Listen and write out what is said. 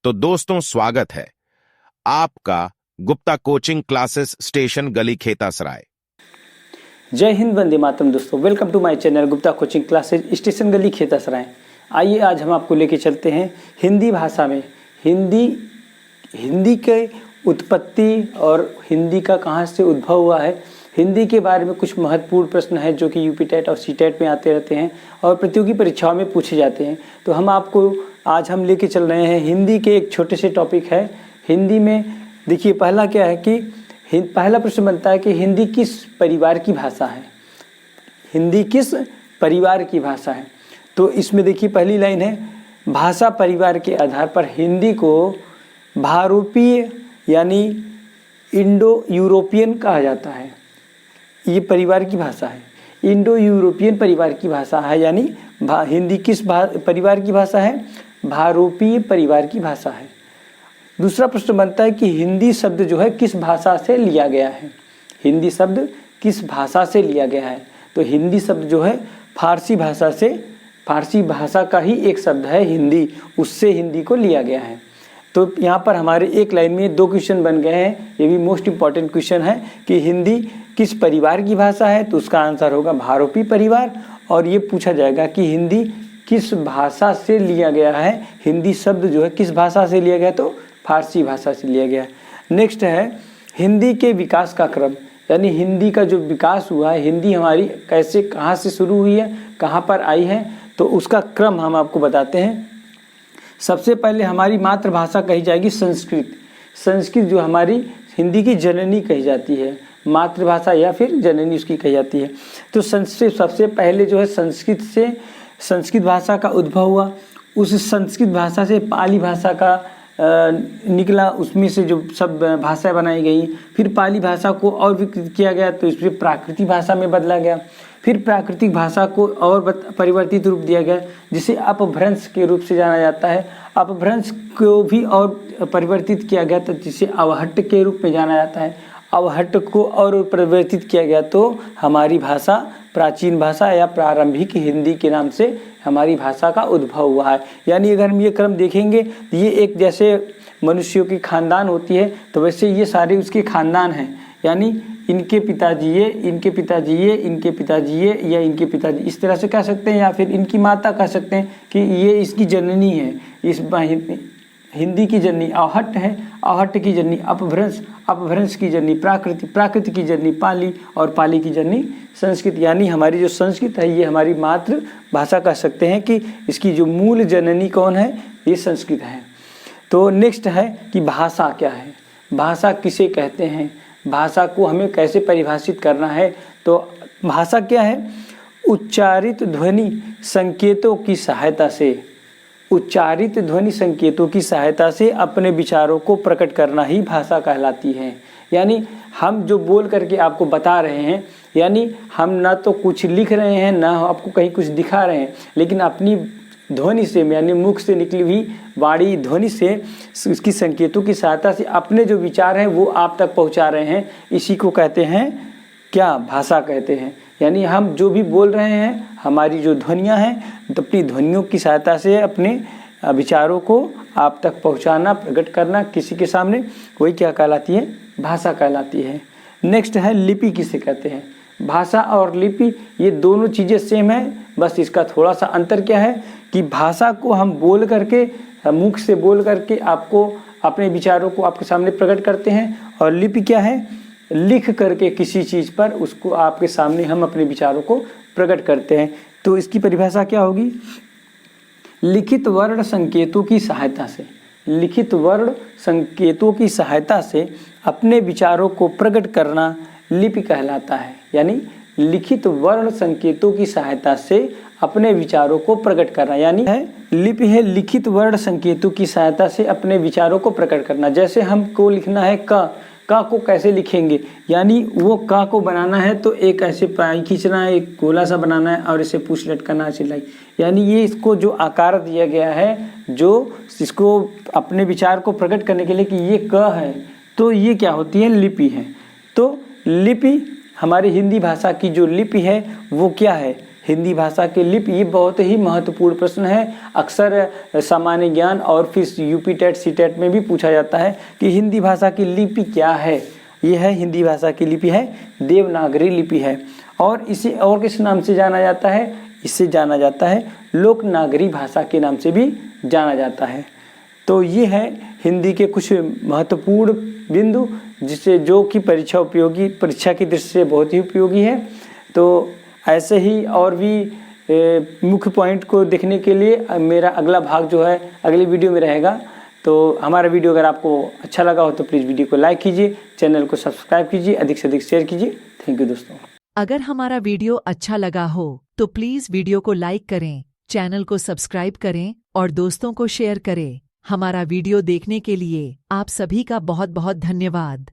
तो दोस्तों स्वागत है आपका गुप्ता कोचिंग क्लासेस स्टेशन गली खेतासराय। जय हिंद, वंदे मातरम। दोस्तों welcome to my channel Gupta coaching classes station गली खेतासराय। आइए आज हम आपको लेके चलते हैं हिंदी भाषा में हिंदी के उत्पत्ति और हिंदी का कहाँ से उद्भव हुआ है। हिंदी के बारे में कुछ महत्वपूर्ण प्रश्न है जो कि यूपी टेट और सी टेट में आते रहते हैं और प्रतियोगी परीक्षाओं में पूछे जाते हैं। तो आज हम लेके चल रहे हैं हिंदी के एक छोटे से टॉपिक है। हिंदी में देखिए पहला क्या है कि पहला प्रश्न बनता है कि हिंदी किस परिवार की भाषा है। हिंदी किस परिवार की भाषा है। तो इसमें देखिए पहली लाइन है, भाषा परिवार के आधार पर हिंदी को भारोपीय यानी इंडो यूरोपियन कहा जाता है। ये परिवार की भाषा है, इंडो यूरोपियन परिवार की भाषा है। यानी हिंदी किस परिवार की भाषा है, भारोपीय परिवार की भाषा है। दूसरा प्रश्न बनता है कि हिंदी शब्द जो है किस भाषा से लिया गया है। हिंदी शब्द किस भाषा से लिया गया है। तो हिंदी शब्द जो है फारसी भाषा का ही एक शब्द है हिंदी, उससे हिंदी को लिया गया है। तो यहाँ पर हमारे एक लाइन में दो क्वेश्चन बन गए हैं। ये भी मोस्ट इम्पॉर्टेंट क्वेश्चन है कि हिंदी किस परिवार की भाषा है, तो उसका आंसर होगा भारोपी परिवार। और ये पूछा जाएगा कि हिंदी किस भाषा से लिया गया है। हिंदी शब्द जो है किस भाषा से लिया गया, तो फारसी भाषा से लिया गया। नेक्स्ट है हिंदी के विकास का क्रम, यानी हिंदी का जो विकास हुआ है, हिंदी हमारी कैसे कहाँ से शुरू हुई है, कहाँ पर आई है, तो उसका क्रम हम आपको बताते हैं। सबसे पहले हमारी मातृभाषा कही जाएगी संस्कृत जो हमारी हिंदी की जननी कही जाती है, मातृभाषा या फिर जननी उसकी कही जाती है। तो संस्कृत सबसे पहले जो है संस्कृत भाषा का उद्भव हुआ। उस संस्कृत भाषा से पाली भाषा का निकला, उसमें से जो सब भाषाएं बनाई गई। फिर पाली भाषा को और विकसित किया गया, तो इसमें प्राकृतिक भाषा में बदला गया। फिर प्राकृतिक भाषा को और परिवर्तित रूप दिया गया, जिसे अपभ्रंश के रूप से जाना जाता है। अपभ्रंश को भी और परिवर्तित किया गया, तो जिसे अवहट्ट के रूप में जाना जाता है। अवहट्ट को और परिवर्तित किया गया, तो हमारी भाषा प्राचीन भाषा या प्रारंभिक हिंदी के नाम से हमारी भाषा का उद्भव हुआ है। यानी अगर हम ये क्रम देखेंगे, ये एक जैसे मनुष्यों की खानदान होती है, तो वैसे ये सारे उसके खानदान हैं। यानी इनके पिताजी ये, इनके पिताजी ये, इनके पिताजी ये, या इनके पिताजी, इस तरह से कह सकते हैं। या फिर इनकी माता कह सकते हैं कि ये इसकी जननी है, इस हिंदी की जननी अवहट्ट है, अवहट्ट की जननी अपभ्रंश की जननी प्राकृत की जननी पाली, और पाली की जननी संस्कृत। यानी हमारी जो संस्कृत है ये हमारी मातृभाषा कह सकते हैं कि इसकी जो मूल जननी कौन है, ये संस्कृत है। तो नेक्स्ट है कि भाषा क्या है, भाषा किसे कहते हैं, भाषा को हमें कैसे परिभाषित करना है। तो भाषा क्या है, उच्चारित ध्वनि संकेतों की सहायता से अपने विचारों को प्रकट करना ही भाषा कहलाती है। यानी हम जो बोल करके आपको बता रहे हैं, यानी हम ना तो कुछ लिख रहे हैं, ना आपको कहीं कुछ दिखा रहे हैं, लेकिन अपनी ध्वनि से यानी मुख से निकली हुई वाणी ध्वनि से उसकी संकेतों की सहायता से अपने जो विचार हैं वो आप तक पहुंचा रहे हैं। इसी को कहते हैं क्या, भाषा कहते हैं। यानी हम जो भी बोल रहे हैं, हमारी जो ध्वनियाँ हैं, तो अपनी ध्वनियों की सहायता से अपने विचारों को आप तक पहुंचाना, प्रकट करना किसी के सामने, वही क्या कहलाती है, भाषा कहलाती है। नेक्स्ट है लिपि किसे कहते हैं। भाषा और लिपि ये दोनों चीज़ें सेम है, बस इसका थोड़ा सा अंतर क्या है कि भाषा को हम बोल करके, मुख से बोल करके आपको अपने विचारों को आपके सामने प्रकट करते हैं, और लिपि क्या है, लिख करके किसी चीज़ पर उसको आपके सामने हम अपने विचारों को प्रकट करते हैं। तो इसकी परिभाषा क्या होगी, लिखित वर्ण संकेतों की सहायता से अपने विचारों को प्रकट करना लिपि कहलाता है। यानी लिखित वर्ण संकेतों की सहायता से अपने विचारों को प्रकट करना, यानी है लिपि है लिखित वर्ण संकेतों की सहायता से अपने विचारों को प्रकट करना। जैसे हमको लिखना है क को कैसे लिखेंगे, यानी वो क को बनाना है तो एक ऐसे पाई खींचना है, एक गोला सा बनाना है और इसे पूछ लटकाना है सिलाई। यानी ये इसको जो आकार दिया गया है, जो इसको अपने विचार को प्रकट करने के लिए कि ये क है, तो ये क्या होती है, लिपि है। तो लिपि हमारी हिंदी भाषा की जो लिपि है वो क्या है, हिंदी भाषा की लिपि, ये बहुत ही महत्वपूर्ण प्रश्न है। अक्सर सामान्य ज्ञान और फिर यूपी टेट सी टेट में भी पूछा जाता है कि हिंदी भाषा की लिपि क्या है। ये है हिंदी भाषा की लिपि है देवनागरी लिपि है। और इसे और किस नाम से जाना जाता है? इसे जाना जाता है लोकनागरी भाषा के नाम से भी जाना जाता है। तो ये है हिंदी के कुछ महत्वपूर्ण बिंदु जिससे जो कि परीक्षा की दृष्टि से बहुत ही उपयोगी है। तो ऐसे ही और भी मुख्य पॉइंट को देखने के लिए मेरा अगला भाग जो है अगली वीडियो में रहेगा। तो हमारा वीडियो अगर आपको अच्छा लगा हो तो प्लीज़ वीडियो को लाइक कीजिए, चैनल को सब्सक्राइब कीजिए, अधिक से अधिक शेयर कीजिए। थैंक यू दोस्तों। अगर हमारा वीडियो अच्छा लगा हो तो प्लीज़ वीडियो को लाइक करें, चैनल को सब्सक्राइब करें और दोस्तों को शेयर करें। हमारा वीडियो देखने के लिए आप सभी का बहुत बहुत धन्यवाद।